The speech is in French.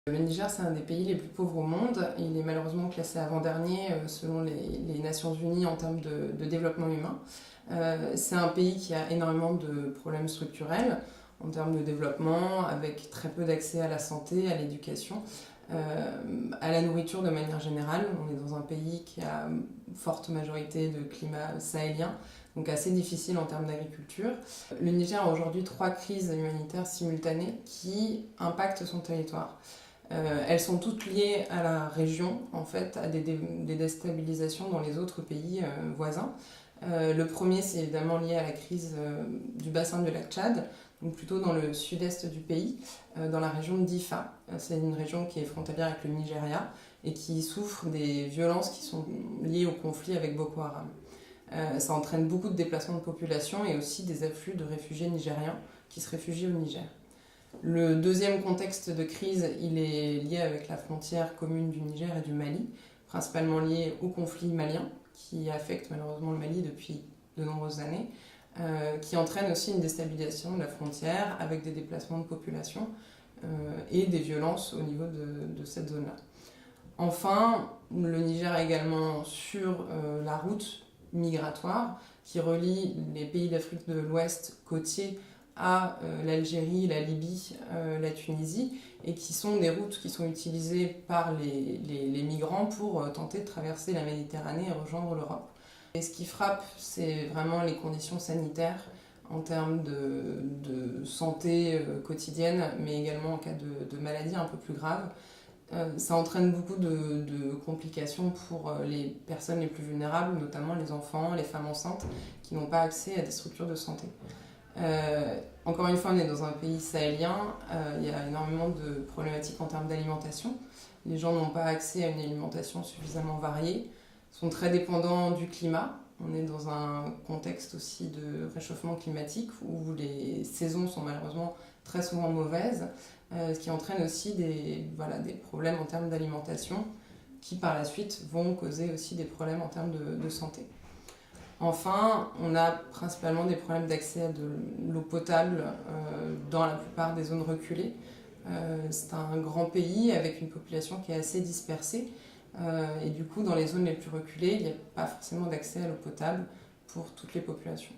Le Niger, c'est un des pays les plus pauvres au monde. Il est malheureusement classé avant-dernier selon les Nations Unies en termes de développement humain. C'est un pays qui a énormément de problèmes structurels en termes de développement, avec très peu d'accès à la santé, à l'éducation, à la nourriture de manière générale. On est dans un pays qui a une forte majorité de climat sahélien, donc assez difficile en termes d'agriculture. Le Niger a aujourd'hui 3 crises humanitaires simultanées qui impactent son territoire. Elles sont toutes liées à la région, en fait, à des déstabilisations dans les autres pays voisins. Le premier, c'est évidemment lié à la crise du bassin du lac Tchad, donc plutôt dans le sud-est du pays, dans la région de Difa. C'est une région qui est frontalière avec le Nigeria et qui souffre des violences qui sont liées au conflit avec Boko Haram. Ça entraîne beaucoup de déplacements de population et aussi des afflux de réfugiés nigériens qui se réfugient au Niger. Le deuxième contexte de crise, il est lié avec la frontière commune du Niger et du Mali, principalement lié au conflit malien, qui affecte malheureusement le Mali depuis de nombreuses années, qui entraîne aussi une déstabilisation de la frontière avec des déplacements de population et des violences au niveau de cette zone-là. Enfin, le Niger est également sur la route migratoire qui relie les pays d'Afrique de l'Ouest côtiers à l'Algérie, la Libye, la Tunisie, et qui sont des routes qui sont utilisées par les migrants pour tenter de traverser la Méditerranée et rejoindre l'Europe. Et ce qui frappe, c'est vraiment les conditions sanitaires en termes de santé quotidienne, mais également en cas de maladies un peu plus graves. Ça entraîne beaucoup de complications pour les personnes les plus vulnérables, notamment les enfants, les femmes enceintes, qui n'ont pas accès à des structures de santé. Encore une fois, on est dans un pays sahélien, il y a énormément de problématiques en termes d'alimentation. Les gens n'ont pas accès à une alimentation suffisamment variée, sont très dépendants du climat. On est dans un contexte aussi de réchauffement climatique où les saisons sont malheureusement très souvent mauvaises, ce qui entraîne aussi des problèmes en termes d'alimentation qui par la suite vont causer aussi des problèmes en termes de santé. Enfin, on a principalement des problèmes d'accès à de l'eau potable dans la plupart des zones reculées. C'est un grand pays avec une population qui est assez dispersée et du coup, dans les zones les plus reculées, il n'y a pas forcément d'accès à l'eau potable pour toutes les populations.